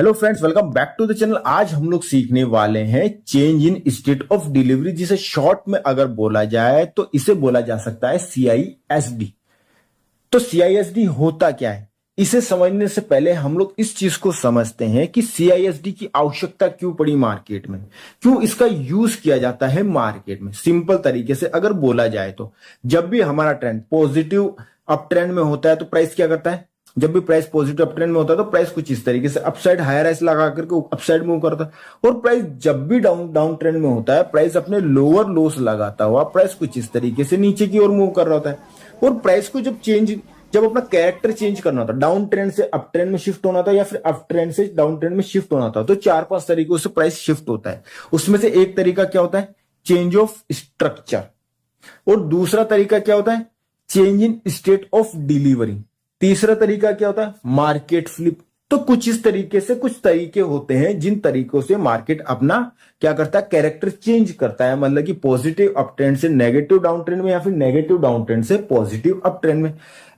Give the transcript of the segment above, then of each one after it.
Hello friends, welcome back to the channel. आज हम लोग सीखने वाले हैं change in state of delivery, जिसे शॉर्ट में अगर बोला जाए तो इसे बोला जा सकता है सीआईएसडी। तो सीआईएसडी होता क्या है, इसे समझने से पहले हम लोग इस चीज को समझते हैं कि सीआईएसडी की आवश्यकता क्यों पड़ी मार्केट में, क्यों इसका यूज किया जाता है मार्केट में। सिंपल तरीके से अगर बोला जाए तो जब भी हमारा ट्रेंड पॉजिटिव अप ट्रेंड में होता है तो प्राइस क्या करता है, जब भी प्राइस पॉजिटिव अप ट्रेंड में होता है तो प्राइस कुछ इस तरीके से अपसाइड हायर हाइस लगा करके अपसाइड मूव करता है। और प्राइस जब भी डाउन ट्रेंड में होता है प्राइस अपने लोअर लोस लगाता हुआ प्राइस कुछ इस तरीके से नीचे की ओर मूव कर रहा होता है। और प्राइस को जब अपना कैरेक्टर चेंज करना होता है, डाउन ट्रेंड से अप ट्रेंड में शिफ्ट होना था या फिर अप ट्रेंड से डाउन ट्रेंड में शिफ्ट होना था, तो 4-5 तरीकों से प्राइस शिफ्ट होता है। उसमें से एक तरीका क्या होता है, चेंज ऑफ स्ट्रक्चर, और दूसरा तरीका क्या होता है, change in state of delivery. तीसरा तरीका क्या होता है, मार्केट फ्लिप। तो कुछ इस तरीके से कुछ तरीके होते हैं जिन तरीकों से मार्केट अपना क्या करता है, कैरेक्टर चेंज करता है, मतलब कि पॉजिटिव अप ट्रेंड से नेगेटिव डाउन ट्रेंड में या फिर नेगेटिव डाउन ट्रेंड से पॉजिटिव अप ट्रेंड में।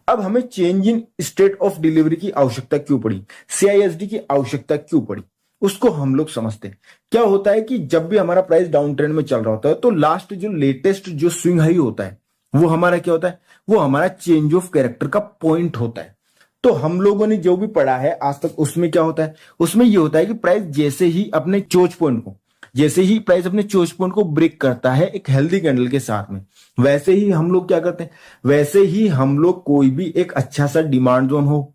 अब हमें change in state of delivery की आवश्यकता क्यों पड़ी, सीआईएसडी की आवश्यकता क्यों पड़ी, उसको हम लोग समझते हैं। क्या होता है कि जब भी हमारा प्राइस डाउन ट्रेंड में चल रहा होता है तो लास्ट जो लेटेस्ट जो स्विंग हाई होता है वो हमारा क्या होता है, वो हमारा चेंज ऑफ कैरेक्टर का पॉइंट होता है। तो हम लोगों ने जो भी पढ़ा है आज तक उसमें क्या होता है, उसमें ये होता है कि प्राइस जैसे ही अपने चोच पॉइंट को ब्रेक करता है एक हेल्दी कैंडल के साथ में, वैसे ही हम लोग क्या करते हैं, वैसे ही हम लोग कोई भी एक अच्छा सा डिमांड जोन हो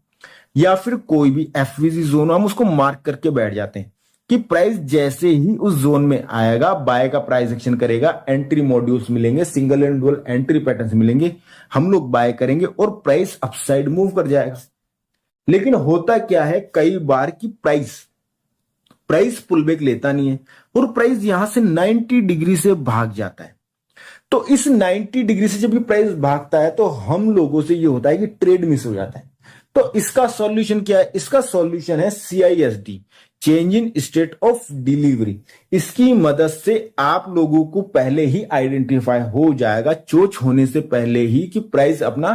या फिर कोई भी एफवीजी जोन हो, हम उसको मार्क करके बैठ जाते हैं कि प्राइस जैसे ही उस जोन में आएगा बाय का प्राइस एक्शन करेगा, एंट्री मॉड्यूल्स मिलेंगे, single and dual entry patterns मिलेंगे, हम लोग बाय करेंगे और प्राइस अपसाइड मूव कर जाएगा। लेकिन होता क्या है कई बार कि प्राइस पुल बैक लेता नहीं है और प्राइस यहां से 90 डिग्री से भाग जाता है। तो इस 90 डिग्री से जब ये प्राइस भागता है तो हम लोगों से ये होता है कि ट्रेड मिस हो जाता है। तो इसका सॉल्यूशन क्या है, इसका सॉल्यूशन है CISD, change in state of delivery. इसकी मदद से आप लोगों को पहले ही आइडेंटिफाई हो जाएगा, चोच होने से पहले ही, कि प्राइस अपना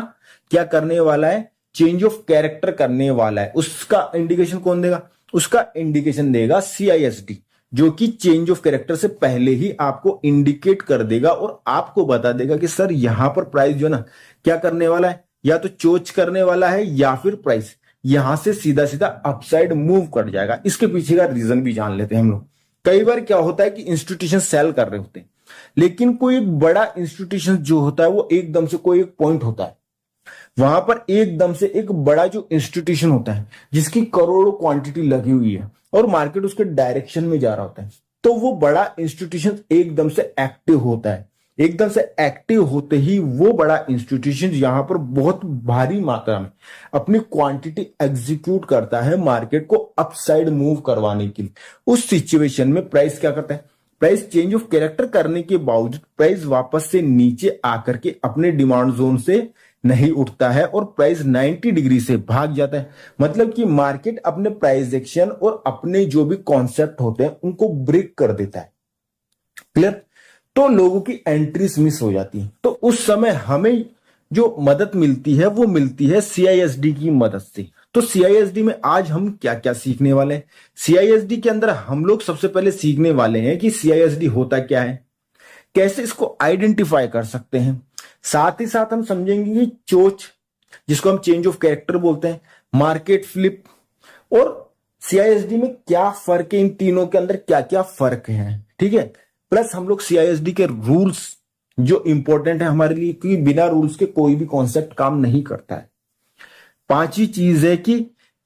क्या करने वाला है, चेंज ऑफ कैरेक्टर करने वाला है। उसका इंडिकेशन कौन देगा, उसका इंडिकेशन देगा सीआईएसडी, जो कि चेंज ऑफ कैरेक्टर से पहले ही आपको इंडिकेट कर देगा और आपको बता देगा कि सर यहां पर प्राइस जो ना क्या करने वाला है, या तो चोच करने वाला है या फिर प्राइस यहां से सीधा सीधा अपसाइड मूव कर जाएगा। इसके पीछे का रीजन भी जान लेते हैं हम लोग। कई बार क्या होता है कि इंस्टीट्यूशन सेल कर रहे होते हैं, लेकिन कोई एक बड़ा इंस्टीट्यूशन जो होता है वो एकदम से कोई एक पॉइंट होता है, वहां पर एकदम से एक बड़ा जो इंस्टीट्यूशन होता है जिसकी करोड़ों क्वांटिटी लगी हुई है और मार्केट उसके डायरेक्शन में जा रहा होता है, तो वो बड़ा इंस्टीट्यूशन एकदम से एक्टिव होता है। एकदम से एक्टिव होते ही वो बड़ा इंस्टीट्यूशन यहां पर बहुत भारी मात्रा में अपनी क्वांटिटी एग्जीक्यूट करता है मार्केट को अपसाइड मूव करवाने के लिए। उस सिचुएशन में प्राइस क्या करता है, प्राइस चेंज ऑफ कैरेक्टर करने के बावजूद प्राइस वापस से नीचे आकर के अपने डिमांड जोन से नहीं उठता है और प्राइस 90 डिग्री से भाग जाता है। मतलब कि मार्केट अपने प्राइस एक्शन और अपने जो भी कॉन्सेप्ट होते हैं उनको ब्रेक कर देता है। क्लियर? तो लोगों की एंट्रीज मिस हो जाती है। तो उस समय हमें जो मदद मिलती है वो मिलती है सीआईएसडी की मदद से। तो सीआईएसडी में आज हम क्या क्या सीखने वाले हैं, सीआईएसडी के अंदर हम लोग सबसे पहले सीखने वाले हैं कि सीआईएसडी होता क्या है, कैसे इसको आइडेंटिफाई कर सकते हैं। साथ ही साथ हम समझेंगे कि चोच, जिसको हम चेंज ऑफ कैरेक्टर बोलते हैं, मार्केट फ्लिप, और सीआईएसडी में क्या फर्क है, इन तीनों के अंदर क्या क्या फर्क है। ठीक है, प्लस हम लोग सीआईएसडी के रूल्स जो इंपॉर्टेंट है हमारे लिए, क्योंकि बिना रूल्स के कोई भी कॉन्सेप्ट काम नहीं करता है। पांचवी चीज है कि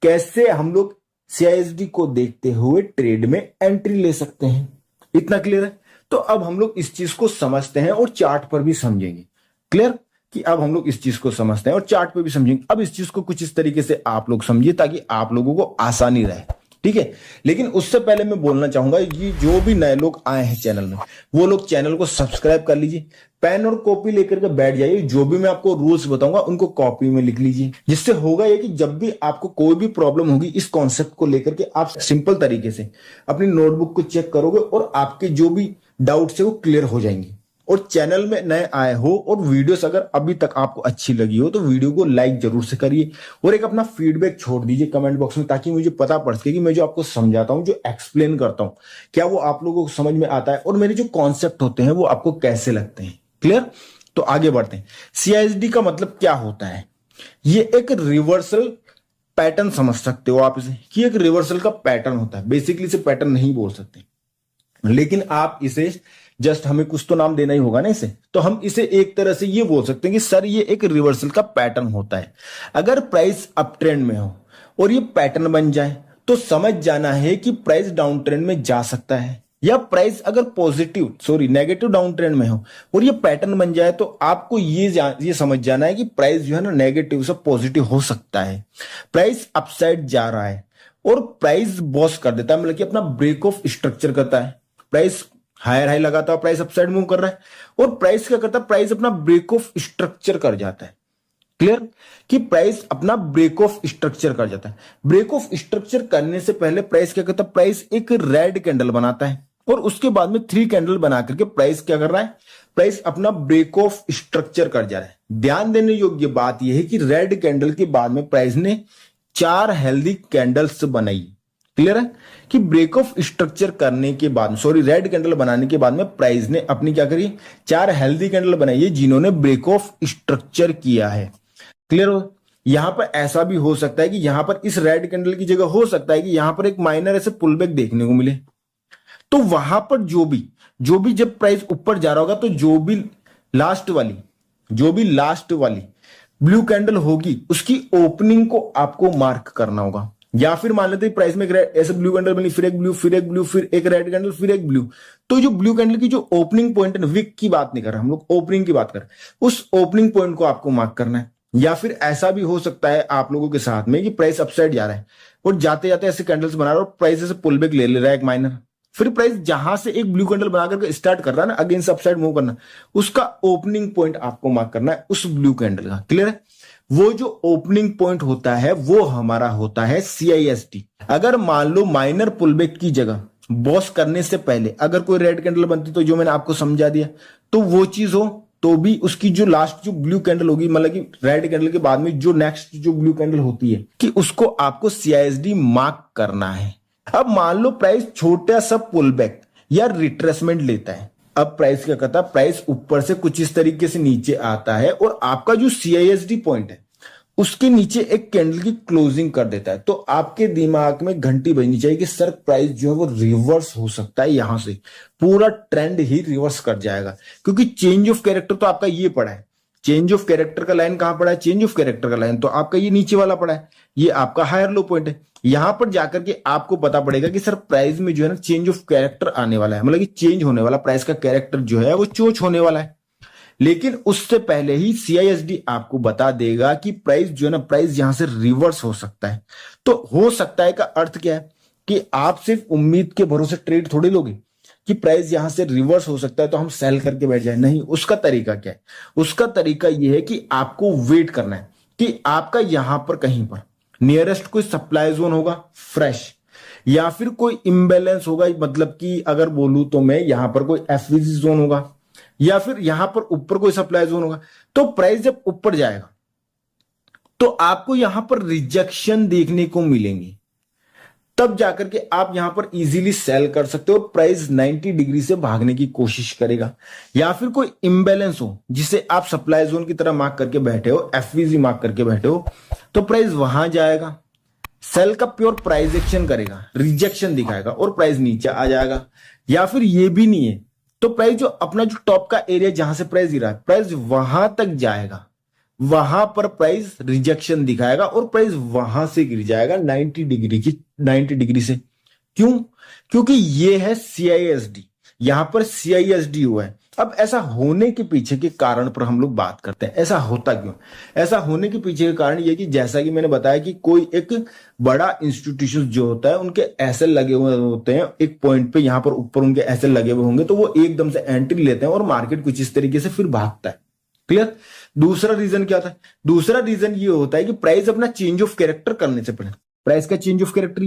कैसे हम लोग सीआईएसडी को देखते हुए ट्रेड में एंट्री ले सकते हैं। इतना क्लियर है? तो अब हम लोग इस चीज को समझते हैं और चार्ट पर भी समझेंगे। क्लियर कि अब हम लोग इस चीज को समझते हैं और चार्ट पर भी समझेंगे। अब इस चीज को कुछ इस तरीके से आप लोग समझिए ताकि आप लोगों को आसानी रहे। ठीक है, लेकिन उससे पहले मैं बोलना चाहूंगा कि जो भी नए लोग आए हैं चैनल में, वो लोग चैनल को सब्सक्राइब कर लीजिए, पेन और कॉपी लेकर के बैठ जाइए, जो भी मैं आपको रूल्स बताऊंगा उनको कॉपी में लिख लीजिए। जिससे होगा ये कि जब भी आपको कोई भी प्रॉब्लम होगी इस कॉन्सेप्ट को लेकर के, आप सिंपल तरीके से अपनी नोटबुक को चेक करोगे और आपके जो भी डाउट्स है वो क्लियर हो जाएंगे। और चैनल में नए आए हो और वीडियोस अगर अभी तक आपको अच्छी लगी हो तो वीडियो को लाइक जरूर से करिए और एक अपना फीडबैक छोड़ दीजिए कमेंट बॉक्स में, ताकि मुझे पता पड़ सके कि मैं जो आपको समझाता हूं, जो एक्सप्लेन करता हूं, क्या वो आप लोगों को समझ में आता है और मेरे जो कॉन्सेप्ट होते हैं वो आपको कैसे लगते हैं। क्लियर? तो आगे बढ़ते हैं। सीआईएसडी का मतलब क्या होता है? ये एक रिवर्सल पैटर्न समझ सकते हो आप इसे, कि एक रिवर्सल का पैटर्न होता है। बेसिकली इसे पैटर्न नहीं बोल सकते, लेकिन आप इसे जस्ट हमें कुछ तो नाम देना ही होगा ना इसे, तो हम इसे एक तरह से ये बोल सकते हैं कि सर ये एक रिवर्सल का पैटर्न होता है। अगर प्राइस अप ट्रेंड में हो और ये पैटर्न बन जाए तो समझ जाना है कि प्राइस डाउन ट्रेंड में जा सकता है, या प्राइस अगर नेगेटिव डाउन ट्रेंड में हो और ये पैटर्न बन जाए तो आपको ये समझ जाना है कि प्राइस जो है ना नेगेटिव से पॉजिटिव हो सकता है। प्राइस अपसाइड जा रहा है और प्राइस बॉस कर देता है, मतलब कि अपना ब्रेक ऑफ स्ट्रक्चर करता है। प्राइस हायर हाई लगाता है, प्राइस अपसाइड मूव कर रहा है और प्राइस क्या करता है, प्राइस अपना ब्रेक ऑफ स्ट्रक्चर कर जाता है। क्लियर? कि प्राइस अपना ब्रेक ऑफ स्ट्रक्चर कर जाता है। ब्रेक ऑफ स्ट्रक्चर करने से पहले प्राइस क्या करता है, प्राइस एक रेड कैंडल बनाता है और उसके बाद में 3 कैंडल बना करके प्राइस क्या कर रहा है, प्राइस अपना ब्रेक ऑफ स्ट्रक्चर कर जा रहा है। ध्यान देने योग्य बात यह है कि रेड कैंडल के बाद में प्राइस ने 4 हेल्दी कैंडल्स बनाई। क्लियर है? कि ब्रेक ऑफ स्ट्रक्चर करने के बाद रेड कैंडल बनाने के बाद में प्राइस ने अपनी क्या करी, 4 हेल्दी कैंडल बनाई है जिन्होंने ब्रेक ऑफ स्ट्रक्चर किया है। क्लियर हो? यहां पर ऐसा भी हो सकता है कि यहां पर इस रेड कैंडल की जगह हो सकता है कि यहां पर एक माइनर ऐसे पुलबैक देखने को मिले, तो वहां पर जो भी जब प्राइस ऊपर जा रहा होगा तो जो भी लास्ट वाली ब्लू कैंडल होगी उसकी ओपनिंग को आपको मार्क करना होगा। या फिर मान लेते प्राइस में ऐसे ब्लू कैंडल बनी, फिर एक ब्लू, फिर एक ब्लू, फिर एक रेड कैंडल, फिर एक ब्लू, तो जो ब्लू कैंडल की जो ओपनिंग पॉइंट है, विक की बात नहीं कर रहे हम लोग, ओपनिंग की बात कर रहे हैं, उस ओपनिंग पॉइंट को आपको मार्क करना है। या फिर ऐसा भी हो सकता है आप लोगों के साथ में कि प्राइस अपसाइड जा रहा है और जाते जाते ऐसे कैंडल्स बना रहा है और प्राइस से पुल बैक ले रहा है एक माइनर, फिर प्राइस जहां से एक ब्लू कैंडल बना करके स्टार्ट कर रहा है ना अगेंस्ट अपसाइड मूव करना, उसका ओपनिंग पॉइंट आपको मार्क करना है उस ब्लू कैंडल का। क्लियर है? वो जो ओपनिंग पॉइंट होता है वो हमारा होता है सीआईएसडी। अगर मान लो माइनर पुलबैक की जगह बॉस करने से पहले अगर कोई रेड कैंडल बनती, तो जो मैंने आपको समझा दिया, तो वो चीज हो तो भी उसकी जो लास्ट जो ब्लू कैंडल होगी, मतलब कि रेड कैंडल के बाद में जो नेक्स्ट जो ब्लू कैंडल होती है, कि उसको आपको सीआईएसडी मार्क करना है। अब मान लो प्राइस छोटा सा पुलबैक या रिट्रेसमेंट लेता है, अब प्राइस क्या करता है, प्राइस ऊपर से कुछ इस तरीके से नीचे आता है और आपका जो सीआईएसडी पॉइंट है उसके नीचे एक कैंडल की क्लोजिंग कर देता है, तो आपके दिमाग में घंटी बजनी चाहिए कि सर प्राइस जो है वो रिवर्स हो सकता है, यहां से पूरा ट्रेंड ही रिवर्स कर जाएगा। क्योंकि चेंज ऑफ कैरेक्टर तो आपका ये पड़ा है, चेंज ऑफ कैरेक्टर का लाइन कहां पड़ा है, चेंज ऑफ कैरेक्टर का लाइन तो आपका ये नीचे वाला पड़ा है, ये आपका हायर लो पॉइंट है। यहां पर जाकर के आपको पता पड़ेगा कि सर प्राइस में जो है ना चेंज ऑफ कैरेक्टर आने वाला है, मतलब कि चेंज होने वाला, प्राइस का कैरेक्टर जो है वो चोच होने वाला है। लेकिन उससे पहले ही सीआईएसडी आपको बता देगा कि प्राइस जो है ना, प्राइस यहां से रिवर्स हो सकता है। तो हो सकता है का अर्थ क्या है कि आप सिर्फ उम्मीद के भरोसे ट्रेड थोड़ी लोगे कि प्राइस यहां से रिवर्स हो सकता है तो हम सेल करके बैठ जाए, नहीं। उसका तरीका क्या है? उसका तरीका यह है कि आपको वेट करना है कि आपका यहां पर कहीं पर नियरेस्ट कोई सप्लाई जोन होगा फ्रेश, या फिर कोई इम्बेलेंस होगा, मतलब कि अगर बोलूं तो मैं यहां पर कोई एफवीजी जोन होगा, या फिर यहां पर ऊपर कोई सप्लाई जोन होगा। तो प्राइस जब ऊपर जाएगा तो आपको यहां पर रिजेक्शन देखने को मिलेंगे, तब जाकर के आप यहां पर इजीली सेल कर सकते हो। प्राइस 90 डिग्री से भागने की कोशिश करेगा, या फिर कोई इंबैलेंस हो जिसे आप सप्लाई जोन की तरह मार्क करके बैठे हो, एफवीजी मार्क करके बैठे हो, तो प्राइस वहां जाएगा, सेल का प्योर प्राइस एक्शन करेगा, रिजेक्शन दिखाएगा और प्राइस नीचे आ जाएगा। या फिर ये भी नहीं है तो प्राइस जो अपना जो टॉप का एरिया जहां से प्राइस गिरा है, प्राइस वहां तक जाएगा, वहां पर प्राइस रिजेक्शन दिखाएगा और प्राइस वहां से गिर जाएगा 90 डिग्री से। क्यों? क्योंकि ये है सीआईएसडी, यहां पर सीआईएसडी हुआ है। अब ऐसा होने के पीछे के कारण पर हम लोग बात करते हैं, ऐसा होता क्यों? ऐसा होने के पीछे का कारण ये कि जैसा कि मैंने बताया कि कोई एक बड़ा इंस्टीट्यूशन जो होता है उनके ऐसे लगे हुए होते हैं एक पॉइंट पे, यहां पर ऊपर उनके ऐसे लगे हुए होंगे, तो वो एकदम से एंट्री लेते हैं और मार्केट कुछ इस तरीके से फिर भागता है। क्लियर? दूसरा रीजन क्या था? दूसरा रीजन ये होता है कि प्राइस अपना चेंज ऑफ कैरेक्टर करने से पहले, प्राइस का चेंज ऑफ कैरेक्टर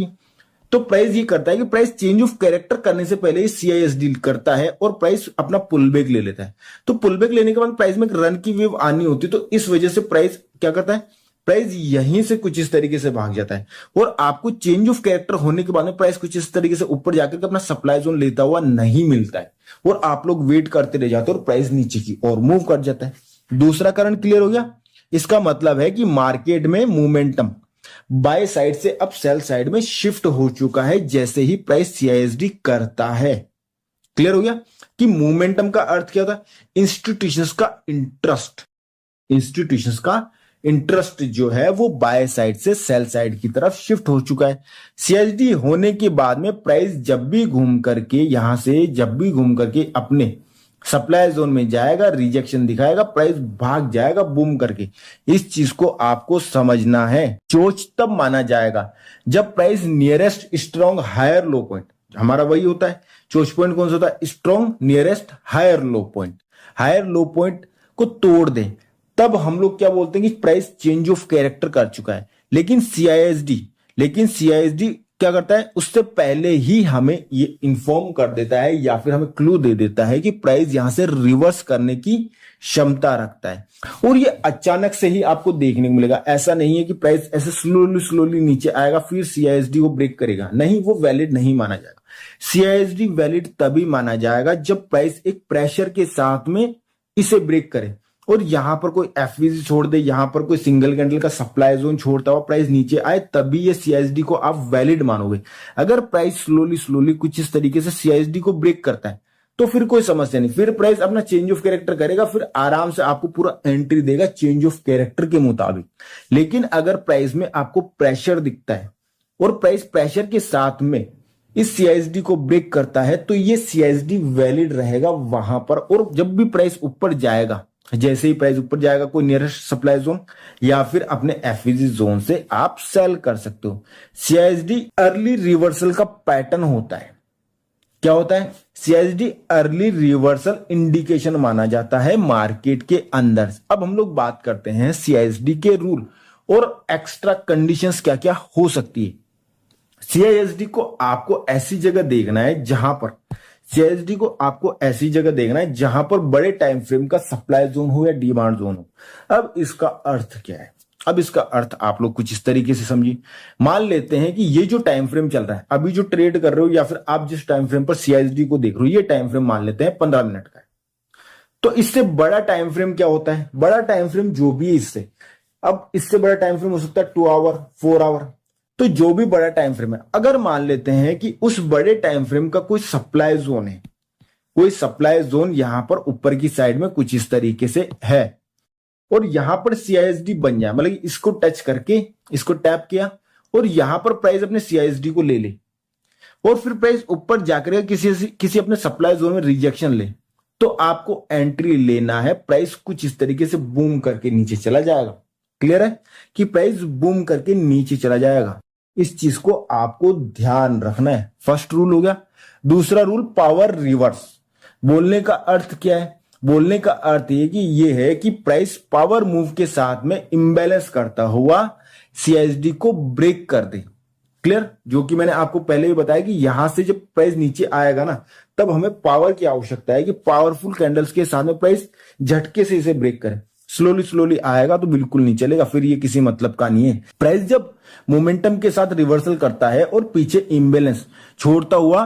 तो प्राइस ये करता है कि प्राइस चेंज ऑफ कैरेक्टर करने से पहले CISD करता है और प्राइस अपना पुल बैक ले लेता है। तो पुल बैक लेने के बाद प्राइस में एक रन की वेव आनी होती है, तो इस वजह से प्राइस क्या करता है, प्राइस यहीं से कुछ इस तरीके से भाग जाता है और आपको चेंज ऑफ कैरेक्टर होने के बाद में प्राइस कुछ इस तरीके से ऊपर जाकर के अपना सप्लाई जोन लेता हुआ नहीं मिलता है और आप लोग वेट करते रह जाते हो और प्राइस नीचे की और मूव कर जाता है। दूसरा कारण क्लियर हो गया। इसका मतलब है कि मार्केट में मोमेंटम बाय साइड से अब सेल साइड में शिफ्ट हो चुका है जैसे ही प्राइस CISD करता है। क्लियर हो गया कि मोमेंटम का अर्थ क्या होता है, इंस्टीट्यूशंस का इंटरेस्ट, इंस्टीट्यूशंस का इंटरेस्ट जो है वो बाय साइड से सेल साइड की तरफ शिफ्ट हो चुका है। CISD होने के बाद में प्राइस जब भी घूम करके यहां से जब भी घूम करके अपने सप्लाई जोन में जाएगा, रिजेक्शन दिखाएगा, प्राइस भाग जाएगा बूम करके। इस चीज को आपको समझना है। चोच तब माना जाएगा जब price nearest strong higher low point, हमारा वही होता है चोच पॉइंट कौन सा होता है, strong nearest higher low point, higher low point को तोड़ दे, तब हम लोग क्या बोलते हैं कि प्राइस चेंज ऑफ कैरेक्टर कर चुका है। लेकिन CISD क्या करता है, उससे पहले ही हमें ये इंफॉर्म कर देता है या फिर हमें क्लू दे देता है कि प्राइस यहां से रिवर्स करने की क्षमता रखता है और ये अचानक से ही आपको देखने को मिलेगा। ऐसा नहीं है कि प्राइस ऐसे स्लोली नीचे आएगा फिर CISD को ब्रेक करेगा, नहीं, वो वैलिड नहीं माना जाएगा। CISD वैलिड तभी माना जाएगा जब प्राइस एक प्रेशर के साथ में इसे ब्रेक करे और यहां पर कोई FVG छोड़ दे, यहां पर कोई सिंगल कैंडल का सप्लाई जोन छोड़ता हुआ प्राइस नीचे आए, तभी ये CISD को आप वैलिड मानोगे। अगर प्राइस स्लोली कुछ इस तरीके से CISD को ब्रेक करता है तो फिर कोई समस्या नहीं, फिर प्राइस अपना चेंज ऑफ कैरेक्टर करेगा, फिर आराम से आपको पूरा एंट्री देगा चेंज ऑफ कैरेक्टर के मुताबिक। लेकिन अगर प्राइस में आपको प्रेशर दिखता है और प्राइस प्रेशर के साथ में इस CISD को ब्रेक करता है तो ये CISD वैलिड रहेगा वहां पर। और जब भी प्राइस ऊपर जाएगा, जैसे ही प्राइस ऊपर जाएगा कोई नियरेस्ट सप्लाई जोन या फिर अपने FVG जोन से आप सेल कर सकते हो। CISD अर्ली रिवर्सल का पैटर्न होता है। क्या होता है, CISD अर्ली रिवर्सल इंडिकेशन माना जाता है मार्केट के अंदर। अब हम लोग बात करते हैं CISD के रूल और एक्स्ट्रा कंडीशंस क्या क्या हो सकती है। CISD को आपको ऐसी जगह देखना है जहां पर CISD को आपको ऐसी जगह देखना है जहां पर बड़े टाइम फ्रेम का सप्लाई जोन हो या डिमांड जोन हो। अब इसका अर्थ क्या है, अब इसका अर्थ आप लोग कुछ इस तरीके से समझिए। मान लेते हैं कि ये जो टाइम फ्रेम चल रहा है, अभी जो ट्रेड कर रहे हो या फिर आप जिस टाइम फ्रेम पर CISD को देख रहे हो, ये टाइम फ्रेम मान लेते हैं 15 मिनट का है। तो इससे बड़ा टाइम फ्रेम क्या होता है, बड़ा टाइम फ्रेम जो भी है इससे, अब इससे बड़ा टाइम फ्रेम हो सकता है 2 आवर 4 आवर। तो जो भी बड़ा टाइम फ्रेम है, अगर मान लेते हैं कि उस बड़े टाइम फ्रेम का कोई सप्लाई जोन है, कोई सप्लाई जोन यहां पर ऊपर की साइड में कुछ इस तरीके से है और यहां पर CISD बन जाए, मतलब इसको टच करके इसको टैप किया और यहां पर प्राइस अपने CISD को ले ले और फिर प्राइस ऊपर जाकर किसी अपने सप्लाई जोन में रिजेक्शन ले, तो आपको एंट्री लेना है। प्राइस कुछ इस तरीके से बूम करके नीचे चला जाएगा। क्लियर है कि प्राइस बूम करके नीचे चला जाएगा। इस चीज को आपको ध्यान रखना है। फर्स्ट रूल हो गया। दूसरा रूल पावर रिवर्स। बोलने का अर्थ क्या है, बोलने का अर्थ ये कि ये है कि प्राइस पावर मूव के साथ में इंबैलेंस करता हुआ CISD को ब्रेक कर दे। क्लियर, जो कि मैंने आपको पहले भी बताया कि यहां से जब प्राइस नीचे आएगा ना, तब हमें पावर की आवश्यकता है कि पावरफुल कैंडल्स के साथ में प्राइस झटके से इसे ब्रेक करे। स्लोली आएगा तो बिल्कुल नहीं चलेगा, फिर ये किसी मतलब का नहीं है। प्राइस जब मोमेंटम के साथ रिवर्सल करता है और पीछे इंबैलेंस छोड़ता हुआ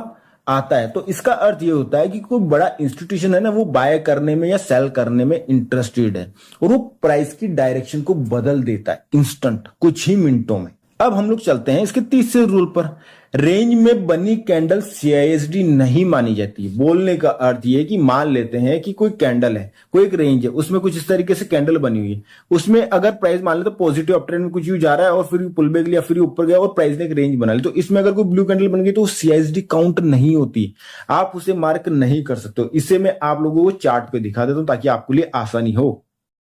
आता है, तो इसका अर्थ ये होता है कि कोई बड़ा इंस्टीट्यूशन है ना, वो बाय करने में या सेल करने में इंटरेस्टेड है और वो प्राइस की डायरेक्शन को बदल देता है इंस्टेंट, कुछ ही मिनटों में। अब हम लोग चलते हैं इसके तीसरे रूल पर। रेंज में बनी कैंडल CISD नहीं मानी जाती। बोलने का अर्थ ये कि मान लेते हैं कि कोई कैंडल है, कोई एक रेंज है, उसमें कुछ इस तरीके से कैंडल बनी हुई है, उसमें अगर प्राइस मान लेते पॉजिटिव अपट्रेंड में कुछ यूज जा रहा है और फिर पुल बैक लिया, फिर ऊपर गया और प्राइस ने एक रेंज बना ली, तो इसमें अगर कोई ब्लू कैंडल बन गई तो CISD काउंट नहीं होती, आप उसे मार्क नहीं कर सकते। इसे मैं आप लोगों को चार्ट पे दिखा देता हूं ताकि आपके लिए आसानी हो।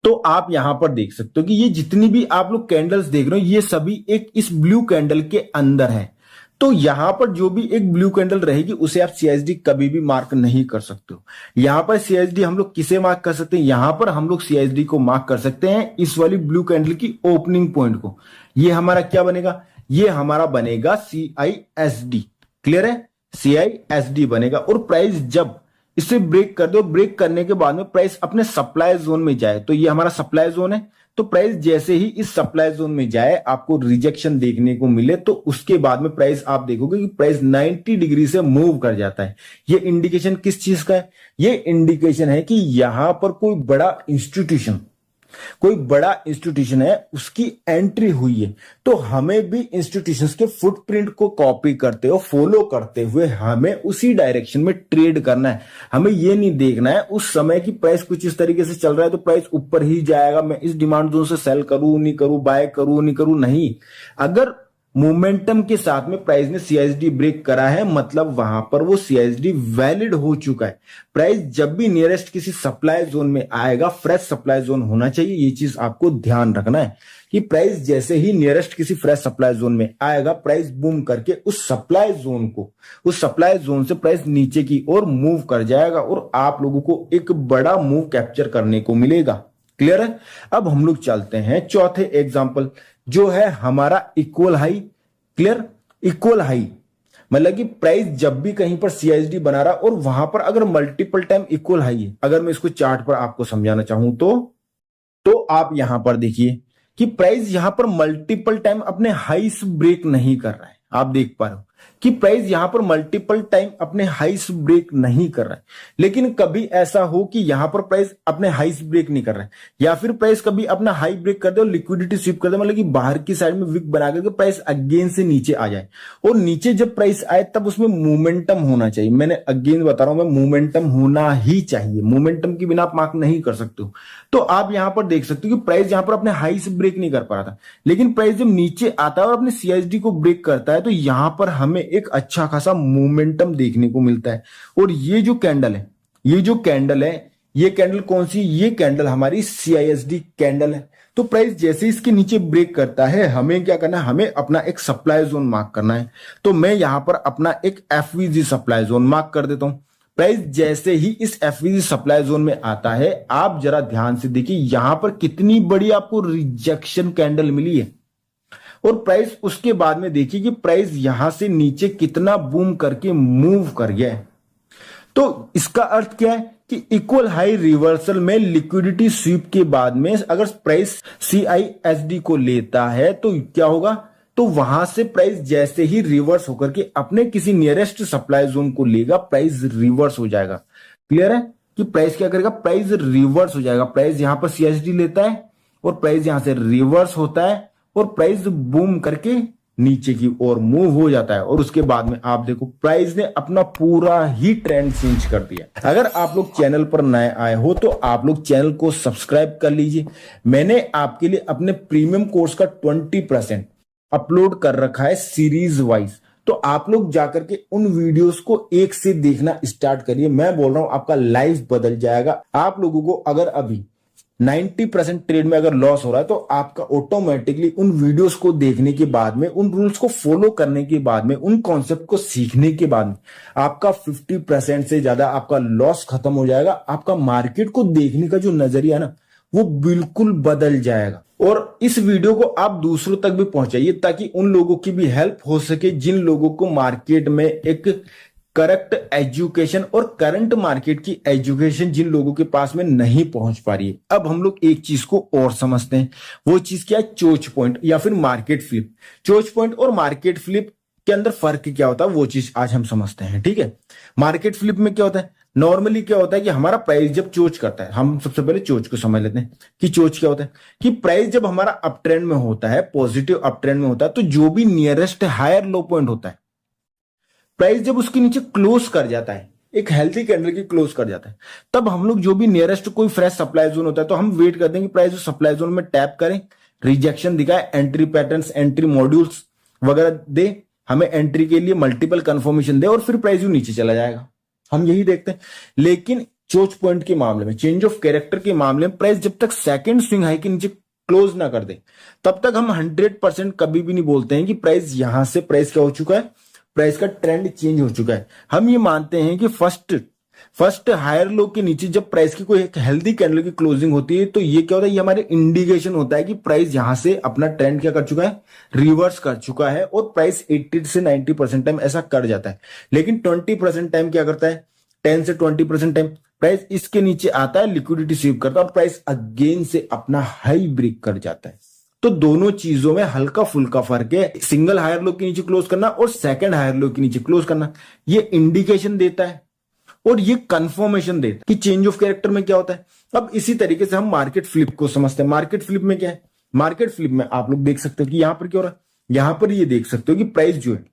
तो आप यहां पर देख सकते हो कि ये जितनी भी आप लोग कैंडल्स देख रहे हो, ये सभी एक इस ब्लू कैंडल के अंदर है। तो यहां पर जो भी एक ब्लू कैंडल रहेगी उसे आप CISD कभी भी मार्क नहीं कर सकते हो। यहां पर CISD हम लोग किसे मार्क कर सकते हैं, यहां पर हम लोग CISD को मार्क कर सकते हैं इस वाली ब्लू कैंडल की ओपनिंग पॉइंट को। ये हमारा क्या बनेगा, ये हमारा बनेगा CISD। क्लियर है, CISD बनेगा। और प्राइस जब इसे ब्रेक कर दो, ब्रेक करने के बाद में प्राइस अपने सप्लाई जोन में जाए, तो ये हमारा सप्लाई जोन है, तो प्राइस जैसे ही इस सप्लाई जोन में जाए, आपको रिजेक्शन देखने को मिले, तो उसके बाद में प्राइस आप देखोगे कि प्राइस 90 डिग्री से मूव कर जाता है। ये इंडिकेशन किस चीज का है? ये इंडिकेशन है कि यहां पर कोई बड़ा इंस्टीट्यूशन है, उसकी एंट्री हुई है। तो हमें भी इंस्टीट्यूशंस के फुटप्रिंट को कॉपी करते हो, फॉलो करते हुए हमें उसी डायरेक्शन में ट्रेड करना है। हमें ये नहीं देखना है उस समय की प्राइस कुछ इस तरीके से चल रहा है तो प्राइस ऊपर ही जाएगा, मैं इस डिमांड जोन से सेल करूं नहीं करूं, बाय करूं नहीं करूं, नहीं। अगर मोमेंटम के साथ में प्राइस ने CISD ब्रेक करा है, मतलब वहां पर वो CISD वैलिड हो चुका है। प्राइस जब भी नियरेस्ट किसी सप्लाई जोन में आएगा, फ्रेश सप्लाई जोन होना चाहिए, ये चीज आपको ध्यान रखना है कि प्राइस जैसे ही नियरेस्ट किसी फ्रेश सप्लाई जोन में आएगा, प्राइस बूम करके उस सप्लाई जोन से प्राइस नीचे की ओर मूव कर जाएगा और आप लोगों को एक बड़ा मूव कैप्चर करने को मिलेगा। क्लियर है? अब हम लोग चलते हैं चौथे एग्जांपल, जो है हमारा equal high. Clear? Equal high मतलब कि प्राइस जब भी कहीं पर CISD बना रहा और वहां पर अगर मल्टीपल टाइम इक्वल हाई है, अगर मैं इसको चार्ट पर आपको समझाना चाहूं तो आप यहां पर देखिए कि प्राइस यहां पर मल्टीपल टाइम अपने हाइस ब्रेक नहीं कर रहा है। आप देख पा रहे हो कि प्राइस यहां पर मल्टीपल टाइम अपने हाइस ब्रेक नहीं कर रहा है, लेकिन कभी ऐसा हो कि यहां पर प्राइस अपने हाइस ब्रेक नहीं कर रहा है, या फिर प्राइस कभी अपना हाई ब्रेक कर दे और लिक्विडिटी स्वीप कर दे, मतलब कि बाहर की साइड में विक बना करके प्राइस अगेन से नीचे आ जाए। और नीचे जब प्राइस आए तब उसमें मोमेंटम होना चाहिए। मैंने अगेन बता रहा हूं, मैं मोमेंटम होना ही चाहिए, मोमेंटम के बिना आप मार्क नहीं कर सकते हो। तो आप यहां पर देख सकते हो कि प्राइस यहां पर अपने हाई से ब्रेक नहीं कर पा रहा था, लेकिन प्राइस जब नीचे आता है और अपने CISD को ब्रेक करता है, तो यहां पर हमें एक अच्छा खासा मोमेंटम देखने को मिलता है। और ये जो कैंडल है, ये कैंडल कौन सी? ये कैंडल हमारी CISD कैंडल है। तो प्राइस जैसे इसके नीचे ब्रेक करता है, हमें क्या करना है? हमें अपना एक सप्लाई जोन मार्क करना है। तो मैं यहां पर अपना एक FVG सप्लाई जोन मार्क कर देता हूं। प्राइस जैसे ही इस FVG सप्लाई जोन में आता है, आप जरा ध्यान से देखिए यहां पर कितनी बड़ी आपको रिजेक्शन कैंडल मिली है। और प्राइस उसके बाद में देखिए कि प्राइस यहां से नीचे कितना बूम करके मूव कर गया है। तो इसका अर्थ क्या है कि इक्वल हाई रिवर्सल में लिक्विडिटी स्वीप के बाद में अगर प्राइस CISD को लेता है तो क्या होगा? तो वहां से प्राइस जैसे ही रिवर्स होकर के अपने किसी नियरेस्ट सप्लाई जोन को लेगा, प्राइस रिवर्स हो जाएगा। क्लियर है कि प्राइस क्या करेगा? प्राइस रिवर्स हो जाएगा। प्राइस यहां पर CISD लेता है और प्राइस यहां से रिवर्स होता है और प्राइस बूम करके नीचे की ओर मूव हो जाता है। और उसके बाद में आप देखो प्राइस ने अपना पूरा ही ट्रेंड चेंज कर दिया। अगर आप लोग चैनल पर नए आए हो तो आप लोग चैनल को सब्सक्राइब कर लीजिए। मैंने आपके लिए अपने प्रीमियम कोर्स का 20% अपलोड कर रखा है सीरीज वाइज, तो आप लोग जाकर के उन वीडियोस को एक से देखना स्टार्ट करिए। मैं बोल रहा हूं आपका लाइफ बदल जाएगा। आप लोगों को अगर अभी 90% ट्रेड में अगर लॉस हो रहा है तो आपका ऑटोमेटिकली उन वीडियोस को देखने के बाद में, उन रूल्स को फॉलो करने के बाद में, उन कॉन्सेप्ट को सीखने के बाद में आपका 50% से ज्यादा आपका लॉस खत्म हो जाएगा। आपका मार्केट को देखने का जो नजरिया ना वो बिल्कुल बदल जाएगा। और इस वीडियो को आप दूसरों तक भी पहुंचाइए ताकि उन लोगों की भी हेल्प हो सके जिन लोगों को मार्केट में एक करेक्ट एजुकेशन और करंट मार्केट की एजुकेशन जिन लोगों के पास में नहीं पहुंच पा रही है। अब हम लोग एक चीज को और समझते हैं, वो चीज क्या है? चोच पॉइंट या फिर मार्केट फ्लिप। चोच पॉइंट और मार्केट फ्लिप के अंदर फर्क क्या होता है वो चीज आज हम समझते हैं। ठीक है, मार्केट फ्लिप में क्या होता है? नॉर्मली क्या होता है कि हमारा प्राइस जब चोच करता है, हम सबसे पहले चोच को समझ लेते हैं कि चोच क्या होता है। कि प्राइस जब हमारा अप ट्रेंड में होता है, पॉजिटिव अप ट्रेंड में होता है, तो जो भी नियरेस्ट हायर लो पॉइंट होता है, प्राइस जब उसके नीचे क्लोज कर जाता है, एक हेल्थी कैंडल की क्लोज कर जाता है, तब हम लोग जो भी नियरेस्ट कोई फ्रेश सप्लाई जोन होता है तो हम वेट करते हैं कि प्राइस उस सप्लाई जोन में टैप करें, रिजेक्शन दिखाए, एंट्री पैटर्न्स, एंट्री मॉड्यूल्स वगैरह दे, हमें एंट्री के लिए मल्टीपल कंफर्मेशन दे और फिर प्राइस नीचे चला जाएगा। हम यही देखते हैं। लेकिन चोच पॉइंट के मामले में, चेंज ऑफ कैरेक्टर के मामले में, प्राइस जब तक सेकंड स्विंग हाई के नीचे क्लोज ना कर दे तब तक हम 100% कभी भी नहीं बोलते हैं कि प्राइस यहां से प्राइस क्या हो चुका है, प्राइस का ट्रेंड चेंज हो चुका है। हम ये मानते हैं कि फर्स्ट फर्स्ट हायर लो के नीचे जब प्राइस की कोई एक हेल्दी कैंडल की क्लोजिंग होती है तो ये क्या होता है, ये हमारे इंडिकेशन होता है कि प्राइस यहां से अपना ट्रेंड क्या कर चुका है, रिवर्स कर चुका है, और प्राइस 80 से 90% टाइम ऐसा कर जाता है। लेकिन 20% टाइम क्या करता है, 10 से 20% टाइम प्राइस इसके नीचे आता है, लिक्विडिटी स्वीप करता है और प्राइस अगेन से अपना हाई ब्रेक कर जाता है। तो दोनों चीजों में हल्का फुल्का फर्क है, सिंगल हायर लो के नीचे क्लोज करना और सेकंड हायर लो के नीचे क्लोज करना। ये इंडिकेशन देता है और ये कंफर्मेशन देता है कि चेंज ऑफ कैरेक्टर में क्या होता है। अब इसी तरीके से हम मार्केट फ्लिप को समझते हैं। मार्केट फ्लिप में क्या है, मार्केट फ्लिप में आप लोग देख सकते हो कि यहां पर क्या हो रहा है, यहां पर ये देख सकते हो कि प्राइस जो है,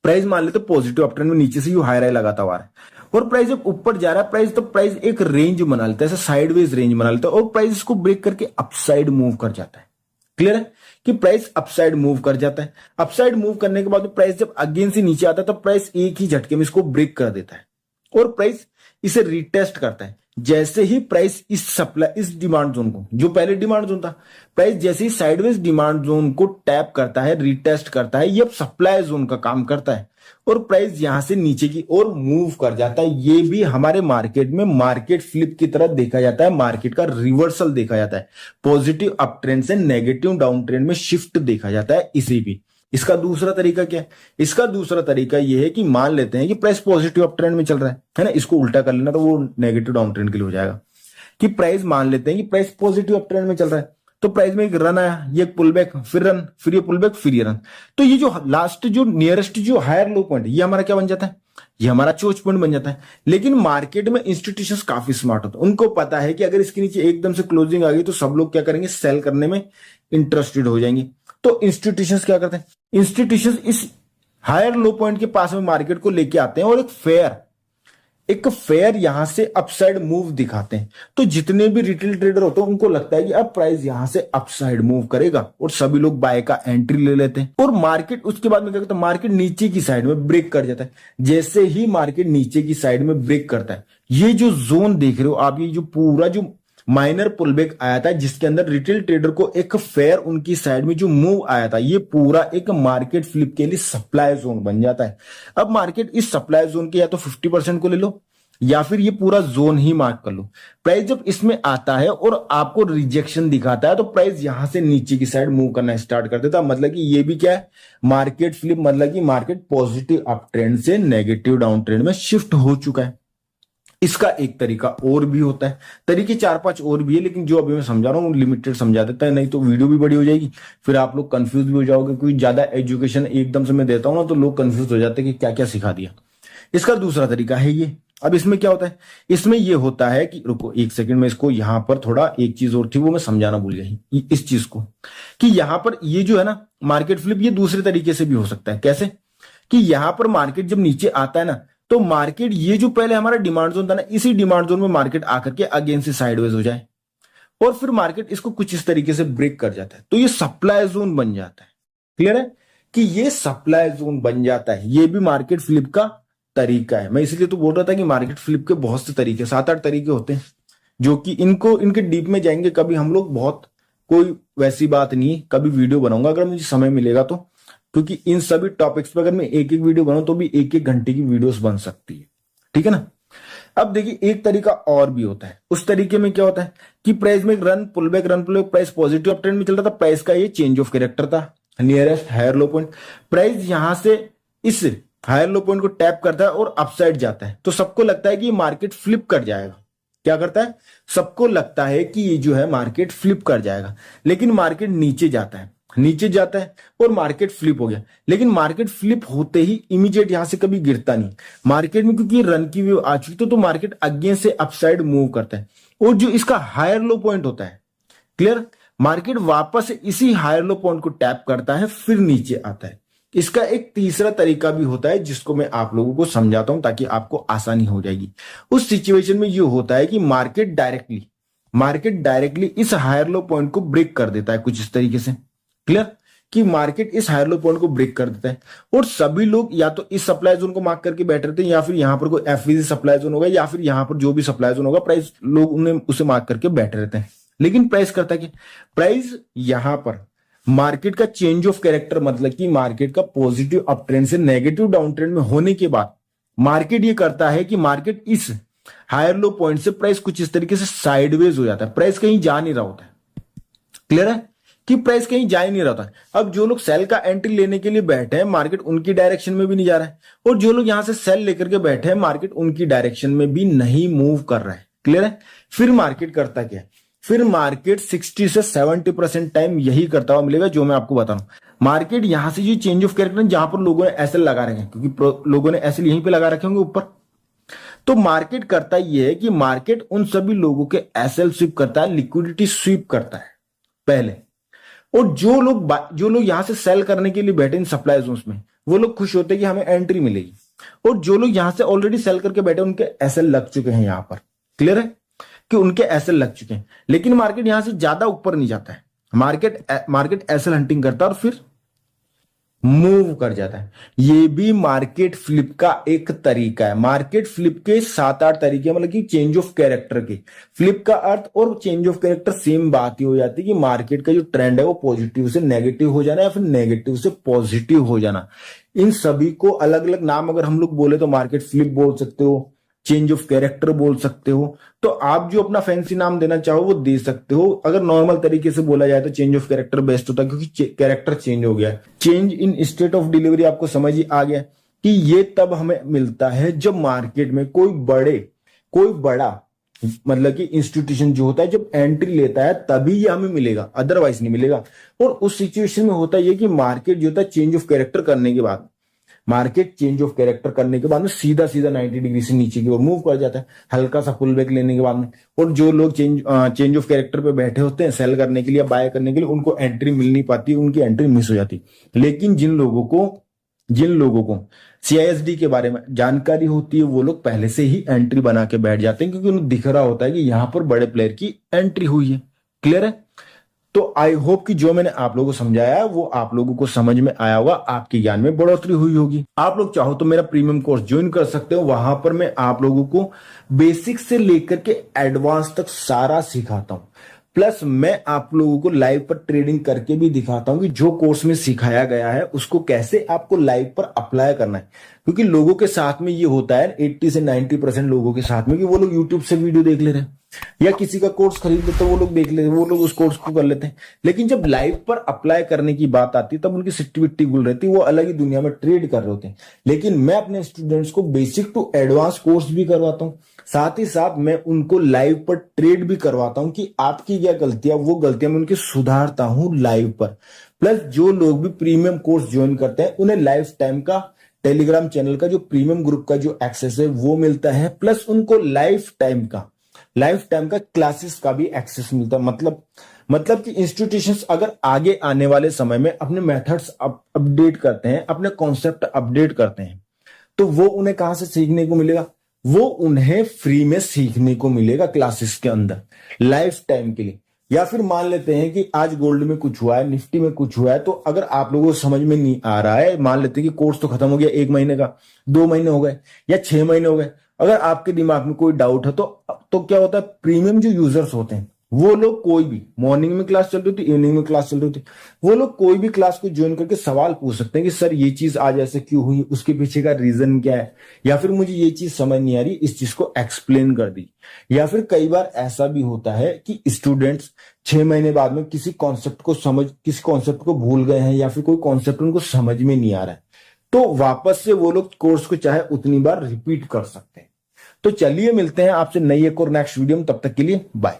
प्राइस मान लेते पॉजिटिव अपट्रेंड में नीचे से यू हाई राई लगाता हुआ है और प्राइस जब ऊपर जा रहा है प्राइस, तो प्राइस एक रेंज बना लेता है, ऐसा साइडवेज रेंज बना लेता है और प्राइस इसको ब्रेक करके अपसाइड मूव कर जाता है। क्लियर है कि प्राइस अपसाइड मूव कर जाता है। अपसाइड मूव करने के बाद प्राइस जब अगेन से नीचे आता है तब प्राइस एक ही झटके में इसको ब्रेक कर देता है और प्राइस इसे रिटेस्ट करता है। जैसे ही प्राइस इस सप्लाई, इस डिमांड जोन को, जो पहले डिमांड जोन था, प्राइस जैसे ही साइडवेज डिमांड जोन को टैप करता है, रिटेस्ट करता है, ये अब सप्लाई जोन का काम करता है और प्राइस यहां से नीचे की ओर मूव कर जाता है। ये भी हमारे मार्केट में मार्केट फ्लिप की तरह देखा जाता है, मार्केट का रिवर्सल देखा जाता है, पॉजिटिव अप ट्रेंड से नेगेटिव डाउन ट्रेंड में शिफ्ट देखा जाता है इसे भी। इसका दूसरा तरीका क्या है, इसका दूसरा तरीका यह है कि मान लेते हैं कि प्राइस पॉजिटिव अप ट्रेंड में चल रहा है ना, इसको उल्टा कर लेना तो वो नेगेटिव डाउन ट्रेंड के लिए हो जाएगा। कि प्राइस मान लेते हैं कि प्राइस पॉजिटिव अप ट्रेंड में चल रहा है तो प्राइस में एक रन आया, ये पुल बैक, फिर रन, फिर ये पुल बैक, फिर ये रन, तो ये जो लास्ट जो नियरेस्ट जो हायर लो पॉइंट, ये हमारा क्या बन जाता है, ये हमारा चोच पॉइंट बन जाता है। लेकिन मार्केट में इंस्टीट्यूशंस काफी स्मार्ट होते हैं, उनको पता है कि अगर इसके नीचे एकदम से क्लोजिंग आ गई तो सब लोग क्या करेंगे, सेल करने में इंटरेस्टेड हो जाएंगे। तो इंस्टीट्यूशंस क्या करते हैं, इंस्टीट्यूशंस इस हायर लो पॉइंट के पास में मार्केट को लेके आते हैं और एक फेयर यहां से अपसाइड मूव दिखाते हैं। तो जितने भी रिटेल ट्रेडर होते हैं उनको लगता है कि अब प्राइस यहां से अपसाइड मूव करेगा और सभी लोग बाय का एंट्री ले लेते हैं और मार्केट उसके बाद में क्या करता है, मार्केट नीचे की साइड में ब्रेक कर जाता है। जैसे ही मार्केट नीचे की साइड में ब्रेक करता है, ये जो जोन देख रहे हो आप, ये जो पूरा जो माइनर पुलबैक आया था जिसके अंदर रिटेल ट्रेडर को एक फेयर उनकी साइड में जो मूव आया था, ये पूरा एक मार्केट फ्लिप के लिए सप्लाई जोन बन जाता है। अब मार्केट इस सप्लाई जोन के या तो 50% को ले लो या फिर ये पूरा जोन ही मार्क कर लो। प्राइस जब इसमें आता है और आपको रिजेक्शन दिखाता है तो प्राइस यहां से नीचे की साइड मूव करना स्टार्ट कर देता है। मतलब कि ये भी क्या है, मार्केट फ्लिप, मतलब कि मार्केट पॉजिटिव अप ट्रेंड से नेगेटिव डाउन ट्रेंड में शिफ्ट हो चुका है। इसका एक तरीका और भी होता है, तरीके 4-5 और भी है, लेकिन जो अभी मैं समझा रहा हूँ लिमिटेड समझा देता है, नहीं तो वीडियो भी बड़ी हो जाएगी, फिर आप लोग कंफ्यूज भी हो जाओगे। कोई ज्यादा एजुकेशन एकदम से मैं देता हूं ना तो लोग कंफ्यूज हो जाते हैं कि क्या क्या सिखा दिया। इसका दूसरा तरीका है ये। अब इसमें क्या होता है, इसमें ये होता है कि रुको एक सेकंड में, इसको यहां पर थोड़ा एक चीज और थी वो मैं समझाना भूल गया इस चीज को, कि यहां पर ये जो है ना मार्केट फ्लिप, ये दूसरे तरीके से भी हो सकता है। कैसे कि यहां पर मार्केट जब नीचे आता है ना तो मार्केट, ये जो पहले हमारा डिमांड जोन था ना, इसी डिमांड जोन में मार्केट आकर के अगेन से साइडवेज हो जाए और फिर मार्केट इसको कुछ इस तरीके से ब्रेक कर जाता है तो ये सप्लाई जोन बन जाता है। क्लियर है कि ये सप्लाई जोन बन जाता है, ये भी मार्केट फ्लिप का तरीका है। मैं इसलिए तो बोल रहा था कि मार्केट फ्लिप के बहुत से तरीके, 7-8 तरीके होते हैं जो कि इनको इनके डीप में जाएंगे कभी हम लोग, बहुत कोई वैसी बात नहीं, कभी वीडियो बनाऊंगा अगर मुझे समय मिलेगा तो, क्योंकि इन सभी टॉपिक्स पे अगर मैं एक एक वीडियो बनाऊं तो भी 1-1 घंटे की वीडियोस बन सकती है। ठीक है ना। अब देखिए एक तरीका और भी होता है, उस तरीके में क्या होता है कि प्राइस में run pullback, price positive uptrend में चल रहा था, प्राइस का ये चेंज ऑफ कैरेक्टर था, nearest higher low point, price यहां से इस हायर लो पॉइंट को टैप करता है और अपसाइड जाता है तो सबको लगता है कि मार्केट फ्लिप कर जाएगा। क्या करता है, सबको लगता है कि ये जो है मार्केट फ्लिप कर जाएगा, लेकिन मार्केट नीचे जाता है, नीचे जाता है और मार्केट फ्लिप हो गया। लेकिन मार्केट फ्लिप होते ही इमीडिएट यहां से कभी गिरता नहीं मार्केट में, क्योंकि रन की व्यू आ चुकी तो मार्केट अगेन से अपसाइड मूव करता है और जो इसका हायर लो पॉइंट होता है, क्लियर, मार्केट वापस इसी हायर लो पॉइंट को टैप करता है फिर नीचे आता है। इसका एक तीसरा तरीका भी होता है जिसको मैं आप लोगों को समझाता हूं ताकि आपको आसानी हो जाएगी। उस सिचुएशन में ये होता है कि मार्केट डायरेक्टली इस हायर लो पॉइंट को ब्रेक कर देता है कुछ इस तरीके से। क्लियर कि मार्केट इस हायर लो पॉइंट को ब्रेक कर देता है और सभी लोग या तो इस सप्लाई जोन को मार्क करके बैठ रहते हैं या फिर यहां पर कोई एफवीसी सप्लाई जोन होगा या फिर यहां पर जो भी सप्लाई जोन होगा प्राइस लोग उन्हें उसे मार्क करके बैठे रहते हैं। लेकिन प्राइस करता क्या, प्राइस यहां पर मार्केट का चेंज ऑफ कैरेक्टर, मतलब कि मार्केट का पॉजिटिव अप ट्रेंड से नेगेटिव डाउन ट्रेंड में होने के बाद मार्केट ये करता है कि मार्केट इस हायर लो पॉइंट से प्राइस कुछ इस तरीके से साइडवेज हो जाता है, प्राइस कहीं जा नहीं रहा होता है। क्लियर है कि प्राइस कहीं जा ही नहीं रहा था। अब जो लोग सेल का एंट्री लेने के लिए बैठे हैं, मार्केट उनकी डायरेक्शन में भी नहीं जा रहा है, और जो लोग यहां से सेल लेकर के बैठे हैं, मार्केट उनकी डायरेक्शन में भी नहीं मूव कर रहा है। क्लियर है। फिर मार्केट करता क्या है, फिर मार्केट 60 से 70% टाइम यही करता हुआ मिलेगा जो मैं आपको बता रहा हूं। मार्केट यहां से जो चेंज ऑफ कैरेक्टर जहां पर लोगों ने एसएल लगा रखे हैं, क्योंकि लोगों ने एसएल यहीं पे लगा रखे होंगे ऊपर, तो मार्केट करता ये है कि मार्केट उन सभी लोगों के एसएल स्वीप करता है, लिक्विडिटी स्वीप करता है पहले। और जो लोग यहां से सेल करने के लिए बैठे इन सप्लाई जोन्स में, वो लोग खुश होते हैं कि हमें एंट्री मिलेगी। और जो लोग यहां से ऑलरेडी सेल करके बैठे उनके एसएल लग चुके हैं यहां पर। क्लियर है कि उनके एसएल लग चुके हैं, लेकिन मार्केट यहां से ज्यादा ऊपर नहीं जाता है। मार्केट एसएल हंटिंग करता है और फिर मूव कर जाता है। ये भी मार्केट फ्लिप का एक तरीका है। मार्केट फ्लिप के 7-8 तरीके, मतलब कि चेंज ऑफ कैरेक्टर के। फ्लिप का अर्थ और चेंज ऑफ कैरेक्टर सेम बात ही हो जाती है कि मार्केट का जो ट्रेंड है वो पॉजिटिव से नेगेटिव हो जाना या फिर नेगेटिव से पॉजिटिव हो जाना। इन सभी को अलग अलग नाम अगर हम लोग बोले तो मार्केट फ्लिप बोल सकते हो, चेंज ऑफ कैरेक्टर बोल सकते हो, तो आप जो अपना फैंसी नाम देना चाहो वो दे सकते हो। अगर नॉर्मल तरीके से बोला जाए तो चेंज ऑफ कैरेक्टर बेस्ट होता है, क्योंकि कैरेक्टर चेंज हो गया है। Change in state of delivery आपको समझ ही आ गया कि ये तब हमें मिलता है जब मार्केट में कोई बड़ा मतलब कि इंस्टीट्यूशन जो होता है जब एंट्री लेता है तभी ये हमें मिलेगा, अदरवाइज नहीं मिलेगा। और उस सिचुएशन में होता है कि मार्केट जो होता है चेंज ऑफ कैरेक्टर करने के बाद, मार्केट चेंज ऑफ कैरेक्टर करने के बाद में सीधा 90 डिग्री से नीचे की ओर मूव कर जाता है, हल्का सा पुल बैक लेने के बाद में। और जो लोग चेंज ऑफ कैरेक्टर पे बैठे होते हैं सेल करने के लिए, बाय करने के लिए, उनको एंट्री मिल नहीं पाती, उनकी एंट्री मिस हो जाती। लेकिन जिन लोगों को CISD के बारे में जानकारी होती है वो लोग पहले से ही एंट्री बना के बैठ जाते हैं, क्योंकि उन्हें दिख रहा होता है कि यहां पर बड़े प्लेयर की एंट्री हुई है। क्लियर है। तो आई होप कि जो मैंने आप लोगों को समझाया वो आप लोगों को समझ में आया होगा, आपके ज्ञान में बढ़ोतरी हुई होगी। आप लोग चाहो तो मेरा प्रीमियम कोर्स ज्वाइन कर सकते हो। वहां पर मैं आप लोगों को बेसिक से लेकर के एडवांस तक सारा सिखाता हूं। प्लस मैं आप लोगों को लाइव पर ट्रेडिंग करके भी दिखाता हूं कि जो कोर्स में सिखाया गया है उसको कैसे आपको लाइव पर अप्लाई करना है। क्योंकि लोगों के साथ में ये होता है 80 से 90% लोगों के साथ में कि वो लोग यूट्यूब से वीडियो देख ले रहे हैं या किसी का कोर्स खरीद लेते, वो लोग देख लेते, वो लोग उस कोर्स को कर लेते हैं। लेकिन जब लाइव पर अप्लाई करने की बात आती है तब उनकी सिट्टी विट्टी गुल रहती है, वो अलग ही दुनिया में ट्रेड कर रहे होते हैं। लेकिन मैं अपने स्टूडेंट्स को बेसिक टू एडवांस कोर्स भी करवाता हूँ, साथ ही साथ मैं उनको लाइव पर ट्रेड भी करवाता हूं कि आपकी क्या गलतियां, वो गलतियां मैं उनकी सुधारता हूं लाइव पर। प्लस जो लोग भी प्रीमियम कोर्स ज्वाइन करते हैं उन्हें लाइफ टाइम का टेलीग्राम चैनल का जो प्रीमियम ग्रुप का जो एक्सेस है वो मिलता है। प्लस उनको लाइफ टाइम का क्लासेस का भी एक्सेस मिलता है। मतलब कि इंस्टीट्यूशंस अगर आगे आने वाले समय में अपने मेथड्स अपडेट करते हैं, अपने कॉन्सेप्ट अपडेट करते हैं, तो वो उन्हें कहां से सीखने को मिलेगा, वो उन्हें फ्री में सीखने को मिलेगा क्लासेस के अंदर लाइफ टाइम के लिए। या फिर मान लेते हैं कि आज गोल्ड में कुछ हुआ है, निफ्टी में कुछ हुआ है, तो अगर आप लोगों को समझ में नहीं आ रहा है, मान लेते हैं कि कोर्स तो खत्म हो गया, 1 महीने का, 2 महीने हो गए या 6 महीने हो गए, अगर आपके दिमाग में कोई डाउट है तो क्या होता है, प्रीमियम जो यूजर्स होते हैं वो लोग कोई भी, मॉर्निंग में क्लास चल रही थी, इवनिंग में क्लास चल रही थी, वो लोग कोई भी क्लास को ज्वाइन करके सवाल पूछ सकते हैं कि सर ये चीज आज ऐसे क्यों हुई, उसके पीछे का रीजन क्या है, या फिर मुझे ये चीज समझ नहीं आ रही, इस चीज को एक्सप्लेन कर दी। या फिर कई बार ऐसा भी होता है कि स्टूडेंट्स 6 महीने बाद में किसी कॉन्सेप्ट को भूल गए हैं या फिर कोई कॉन्सेप्ट उनको समझ में नहीं आ रहा है, तो वापस से वो लोग कोर्स को चाहे उतनी बार रिपीट कर सकते हैं। तो चलिए मिलते हैं आपसे नई एक और नेक्स्ट वीडियो में, तब तक के लिए बाय।